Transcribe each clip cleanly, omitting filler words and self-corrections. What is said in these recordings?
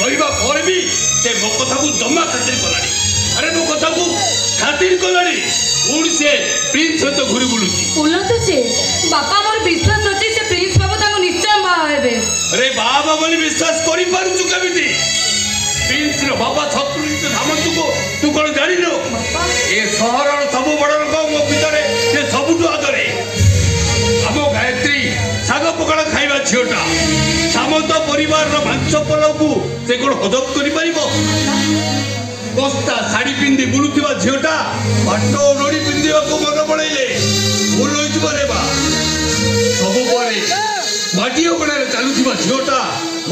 कहवा पर भी से मो कथा को जमा खातिर कलानी अरे मो कथा को खातिर कलानी पुणी से प्रिंस सहित घूरी बुलुची बोलतु से बापा मोर विश्वास अछि से प्रिंस बाबू ताको निश्चय बाहा हेबे अरे बाबा बोली विश्वास करि पारुछु केमिति प्रिंस रो बाबा शत्रुजित सामंत को तू कोन जानि नो ए शहर रो सब बड़ लोक मो भीतर से सबुठु आदरे हमो गायत्री साग पकड़ खाइबा छियोटा सामंत परिवार रो मांस पलव को से कोन हजम करि परिबो बस्ता साड़ी पिंदी बुलुथिबा झियोटा पाटो नोडी पिंदिबा को मन पड़ैले भूल होइछ रे बा सब परे माटी ओकड़े चालुथिबा झियोटा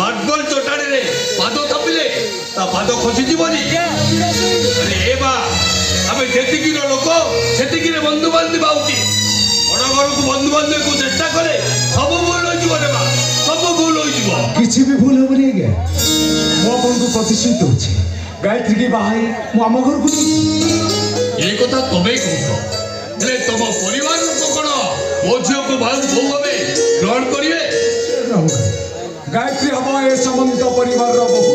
मार्बल चटाड़े रे पाद थपिले ता पाद खसी जीवनी अरे ए बा आमे जेतिकी रो लोक सेतिकी रे बंधु बांधव आउची बड़ घर को बंधु बांधव को चेष्टा करे सब भूल होइछ रे बा सब भूल होइछ किछि भी भूल होबनी आगे मो अपन को प्रतिष्ठित होछि गायत्री की बाहाई मो आम घर को ए कथा तबे कहतो ले तम परिवार को कोन मो झियो को बहु होबे ग्रहण करिवे गायत्री हम ए समंत परिवार रो बहु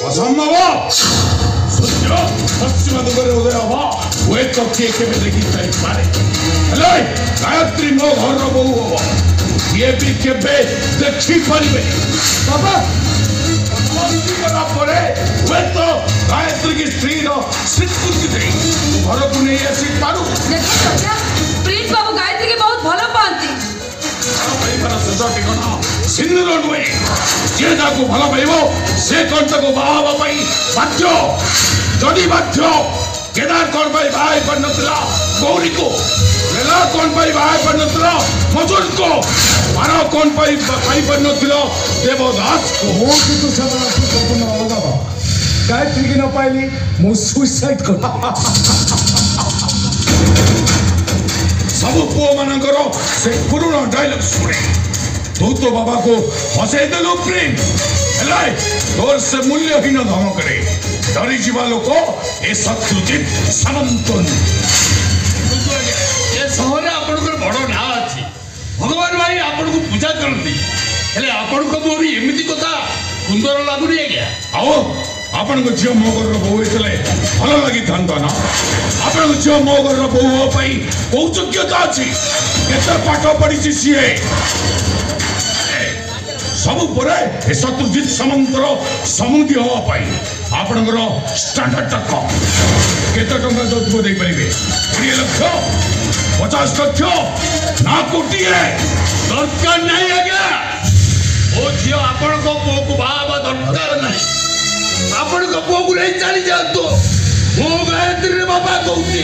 असंभव सत्य पश्चिम दुगरे उदय हवा वे तो के देखि पाई पारे हेलो गायत्री मो घर रो बहु हवा ये भी केबे देखि परिबे बाबा करा परे वे तो गायत्री की स्त्री रो स्वीकृति दे घर को नहीं आसी पारू देखो सत्या प्रिंस बाबू गायत्री के बहुत भलो पांती परिवार सदा ठिकाना सिंदूर नुए जे जाको भला पाइबो से कंटको बाबा पाई बाध्य जदी बाध्य केदार कोन पाई भाई पन्नतला गौरी को लेला कोन पाई भाई पन्नतला मजूर को मारो कोन पाई पन्नतला देवदास को हो कि तो सब संपूर्ण अलगा बा गायत्री की न पाइली मो सुसाइड कर सब पुओ मानकर से पुराना डायलॉग सुने तू तो बाबा को हसे देलो प्रेम हेलाई तोर से मूल्यहीन धन करे डरी जीवा लोक ए शत्रुजित सामंतन ए शहर आपन को बड़ ना अछि भगवान भाई आपन को पूजा करती हेले आपन को मोरी एमिति कथा सुंदर लागुनी है क्या आओ आपन को झियो मोगर बहु हेतले भल लागि थांता ना आपन को झियो मोगर बहु पई बहुत योग्यता अछि केते पाठ पढी छि सिए सब परे ए शत्रुजित सामंतर समुदी हो पाई आपनकर स्टैंडर्ड तक केते टंका दउतबो देई परिबे 20 लाख 50 लाख ना कोटी है दरकार नहीं है क्या ओ झियो आपन को को बाबा दरकार नहीं आपन को पुओ को नहीं चली जातो मो गायत्री रे बाबा कहती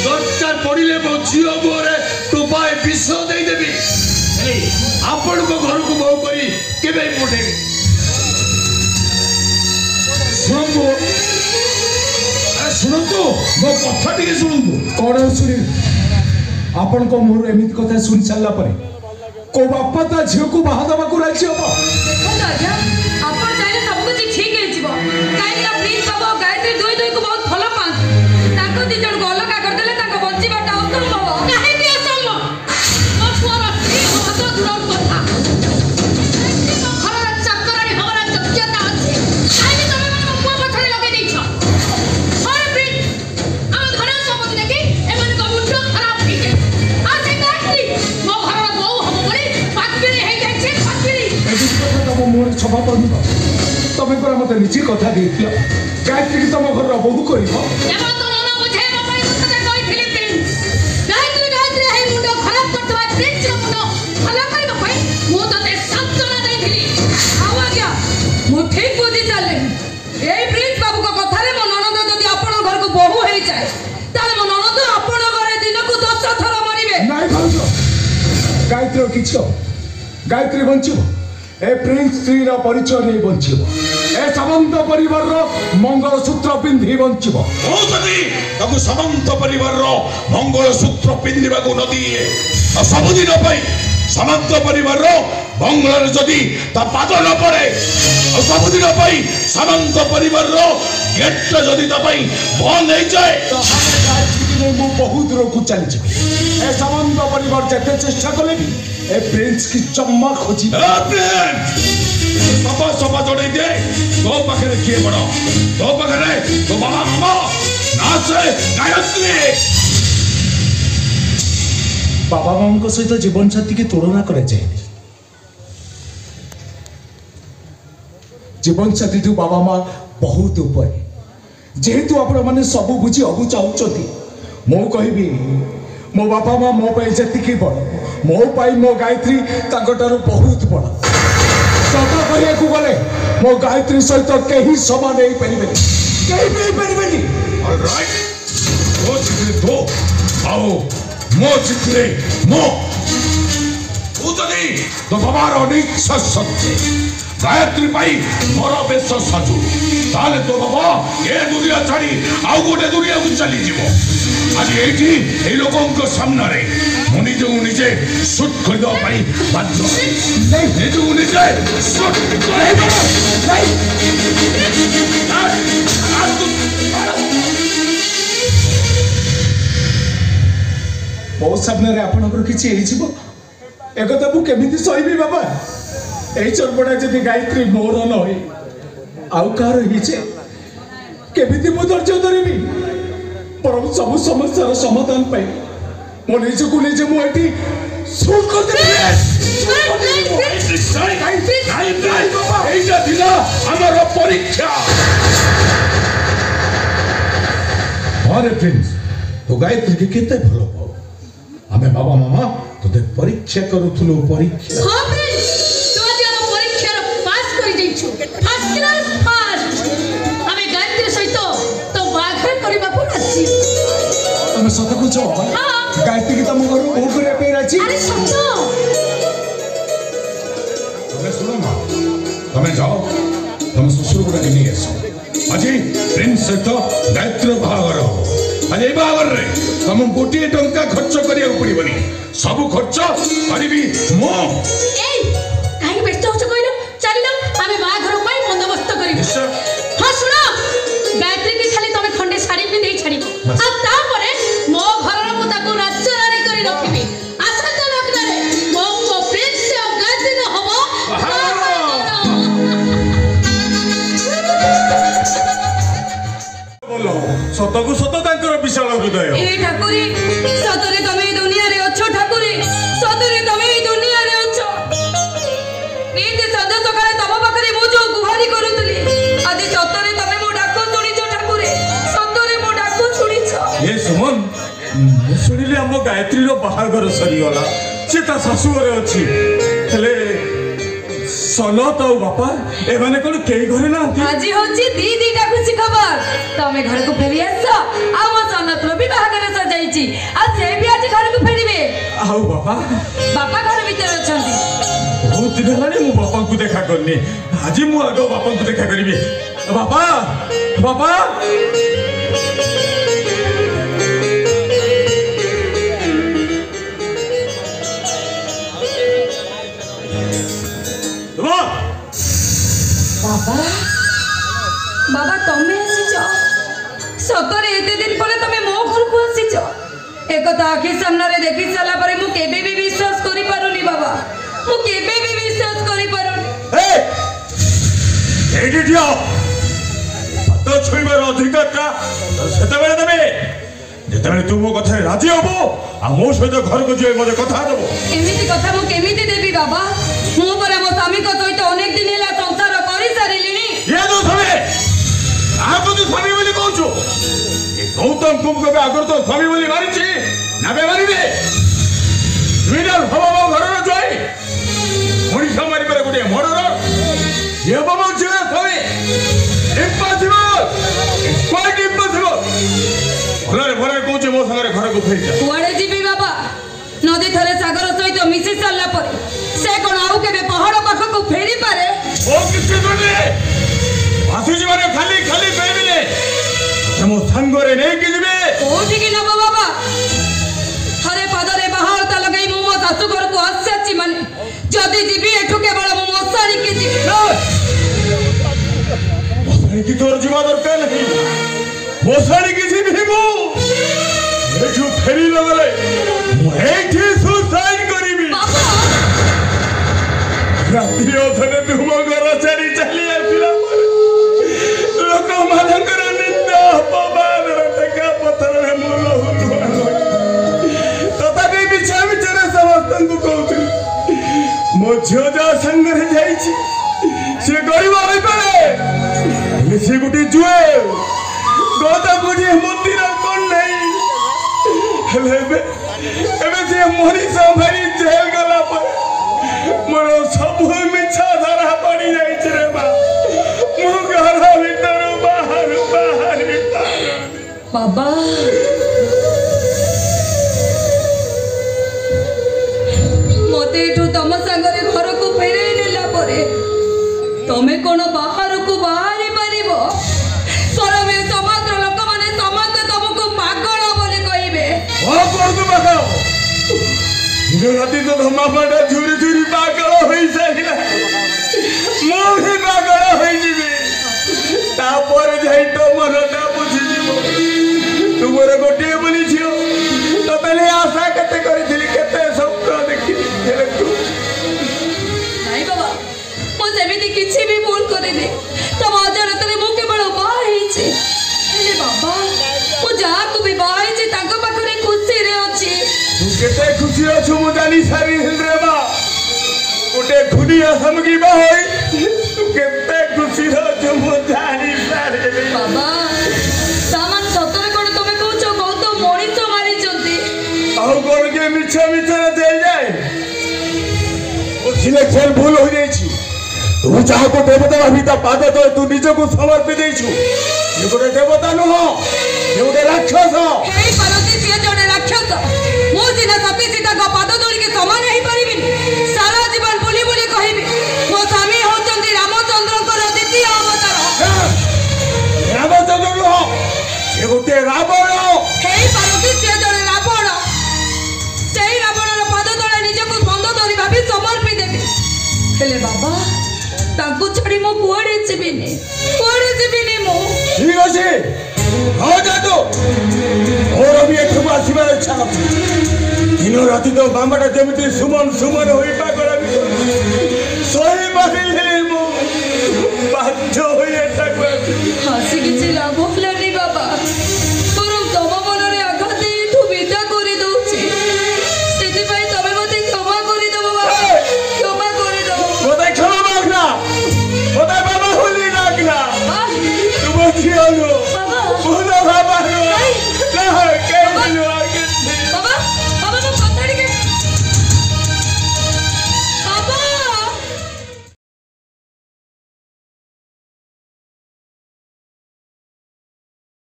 दरकार पड़िले मो झियो मोरे तो पाए विष देई देबी ए आपन को घर को बहु करी केबे पठेबी सुनतु मो कथा टिके सुनतु कौन सुनी आपण को मोर एमित कथा सुन चलला परे को बापा ता झियो को बाहा दबा को राजी हो देखो राजा आपण चाहे सब कुछ ठीक है जीव काहे ना प्रिंस बाबू गायत्री दुई दुई को बहुत भलो पांती ताको दी जण गोल का कर देले ताको बंची बाटा असंभव काहे कि असंभव ओ पुरा ठीक हो तो दूर कथा घर चक्करानी हमरा योग्यता अछि काहे कि तमे मन पुआ पछरे लगे दैछ और प्रिंस हम घर संबंध देखि एमन को मुंड खराब ठीक है आ से गायत्री मो घर बहु हम बोली पाकबिरी हे जाय छे पाकबिरी एमित कथा तम मोर छबा पड़िबो तमे पर मते निजी कथा देथियो गायत्री की तम घर बहु करिवो एमा तो मन बुझे न पई कथा कहिथिली प्रिंस गायत्री हे मुंड खराब करतबा प्रिंस रो मुंड भला करबा पई मो तते संतना देथिली आवा गया मो ठीक बुझी चले एई प्रिंस बाबू को कथा रे मो ननद जदी आपण घर को बहु हे जाय ताले मो ननद आपण घरे दिन को 10 थर मरिबे नाइ भाउजो गायत्री किछो गायत्री बंचिबो ए प्रिंस स्त्री रा परिचय नहीं बंचिबो ए समंत परिवार रो मंगल सूत्र पिंधी बंचिबो ओ जदी ताकू समंत परिवार रो मंगल सूत्र पिंदिबा को नदी आ सबुदिन पई समंत परिवार रो मंगल जदी ता पाद न पड़े आ सबुदिन पई समंत परिवार रो गेट जदी ता पई बंद हो जाए तो हमें गायत्री ने मु बहुत रोकु चल जिबे ए समंत परिवार जते चेष्टा कले भी ए प्रिंस की चम्मा खोजी प्रिंस सफा सफा जोड़े दे तो पाखे किए बड़ तो पाखे तो बाबा मामा ना से गायत्री बाबा मामा सहित जीवन साथी की तुलना करे जाए जीवन साथी ठू बाबा माँ बहुत ऊपर जेहेतु आपण मैंने सब बुझी अबु चाहती मु कहबी मो बापा माँ मो जी बड़ मो मो गायत्री बहुत बड़ सत कह गले मो गायत्री सहित कहीं समान नहीं पारे मो चित्रे मो तो बाबार अनिच्छा सत्य गायत्री पाई मोर बेश साजू ताले तो बाबा ए दुनिया छाड़ी आउ गोटे दुनिया को चली जीवो आज एठी ए लोगों को सामने रे मुनि जो निजे शूट कर दो पाई बाध्य नहीं ए जो निजे शूट नहीं बहुत सामने रे आपनकर किछि एई जीवो एकता मु केमिति सहिबी बाबा এই চর্বটা যদি গায়ত্রী মোর নয় আউ কার হইছে কেমিতি মু ধৈর্য ধরিবি পরম সবু সমস্যার সমাধান পাই মো নিজକୁ নিজে মু এটি শুট করতে এইটা দিলা আমার পরীক্ষা আরে প্রিন্স তো গায়ত্রী কে কেতে ভালো পাও আমি বাবা মামা তোতে পরীক্ষা করুথুলো পরীক্ষা हां प्रिंस तो आज हम परीक्षा पास करि दैछु फर्स्ट क्लास फर्स्ट हमें गायत्री सहित तो बाघर करबा को अछि আমি সত কুছ গায়ত্রী কি তম ঘর বউ করে পের আছে अरे सत्य তুমি শুনো মা তুমি যাও তুমি শ্বশুর গুড়া নিয়ে এসো আজি প্রিন্স সহিত গায়ত্রী বাহাঘর आज ये बाहर रे तुम गोटे टंका खर्च करिया पड़िबनी सब खर्च करिबी मो ए काहे व्यस्त होछ कइलो चलिलो हमें बाघर पाई बंदोबस्त करिबी हां सुनो गायत्री की खाली तमे खंडे साड़ी पिंधे छाड़िबो आ तापरे मो घरर मुता को राज्य रानी करी रखिबी आसत लग्न रे मो प्रिंस और गायत्री न हबो सतकु सत तांकर विशाल हृदय ए ठाकुरी सतरे तमे दुनिया रे अछो ठाकुरी सतरे तमे दुनिया रे अछो नीति सदा सकाळे तम पाखरे मो जो गुहारी करूतली आदि सतरे तमे मो डाको सुनिछो ठाकुरी सतरे मो डाको सुनिछो ए सुमन सुनिले हम गायत्री रो बाहागर सरी गला से ता सासु घरे अछि हेले सनत और बापा ए माने कोन केई घरे ना आज होची दीदी का खुशी खबर तमे घर को फेरी आसो आ मो सनत रो भी बाहागर सजाइची आ से भी आज घर को फेरीबे आओ बापा बापा घर भीतर अछंती बहुत दिन हेलानी मु बापा को देखा करनी आज मु आगो बापा को देखा करिबी बापा बापा बाबा बाबा तमे आसीच सतरे एते दिन परे तमे मो घर को आसीच एकता आखि सामने रे देखि साला परे मु केबे भी विश्वास करि पारुनी बाबा मु केबे भी विश्वास करि पारुनी ए एडिटियो तो छुइबार अधिकारटा सेते बेले देबे जेते बेले तू मो कथा राजी होबो आ मो सहित घर को जे मते कथा देबो एमिति कथा मु केमिति देबी बाबा मु परे मो स्वामी को सहित अनेक दिन हेला संसार करि सारिलिनी ये तो सबे आ को तू स्वामी बोली कहूछु ए गौतम तुमको बे आगर तो स्वामी बोली मारिछि ना बे मारिबे विनर भव घर न जाई मणिषा मारि पर गुटे मर्डर ये बाबा जे स्वामी इम्पॉसिबल क्वाइट इम्पॉसिबल भले भले कहूछु मो संगे घर को फेर जा कुआडे जीबी बाबा नदी थरे सागर सहित मिसी सारला पर से कोन आउ केबे पहाड़ पाख को फेरी पारे ओ किसे दोने आसु जीवन खाली खाली कहबिले मो संगरे नै कि जिबे कोठी कि नब बाबा थरे पदरे बाहर त लगाई मो मो सासु घर को आसछि माने जदी जीबी एठु केवल मो मसारी के जीबी मसारी की तोर जीवा दरकार नहीं मसारी की जीबी मो एठु फेरी लगले मो एठी सुसाइड करिबी बाबा रात्रि ओथने तुम घर झील जा संगे जाइए से गरीब हो पाए से गोटे जुए गौतम गोटे मंदिर कौन नहीं से मनीष भाई जेल गला मोर सब मिछा धरा पड़ी जाइए बा मु घर भीतर बाहर बाहर बाबा मत तुम सांगे घर को फेरे नेला परे तमें कौन बाहर को बाहरी पारिब सरमे समग्र लोक माने समस्त तुमको पागल बोली कहबे राति तो धमापाटा झुरी झुरी पागल हो सारा मुझे पागल हो जाई तो मनटा बुझी तुमर गोटे बोली झील तो आशा केते करी केते स्वप्न देखी नहीं बाबा मु सेमिति किछि भी भूल करेनी तम अजानतरे मु केवल बाह हेछि हेले बाबा मु जहा को भी बाह हेछि ताको पाखरे खुशी रे अछि तू केते खुशी अछु मु जानी सारी रे बा गोटे खुनिया समगी बा होई तू केते खुशी अछु मु जानी सारी बाबा सामान सतरे कोन तमे कहउछ गौतम मणिष मारी जंती आउ कोन के मिछा मिछा दे जाए ओ सिलेक्शन भूल हो जाई छी तू चाह को देवता भाविता पाद तो तू निज को समर्पित देछु ये गोटे देवता न हो ये गोटे राक्षस हे पार्वती से जने राक्षस मु जिना सती सीता का पाद धरि के समान हेई परिबिन सारा जीवन बोली बोली कहिबी मो स्वामी होचंती रामचंद्र को द्वितीय अवतार रामचंद्र न हो ये गोटे रावण हे पार्वती से जने रावण सेई रावणर पाद तळे निज को बंद धरि भाबी समर्पित देबी हेले बाबा ताको छड़ी मो कुआडे जिबिनी मो ठीक अछि हो जा तो और अभी एठू आसीबार इच्छा न दिन राति तो बामटा जेमिति सुमन सुमन होई पागल सोई बाहिले मो बाध्य होई एटा हसी किछि लाभ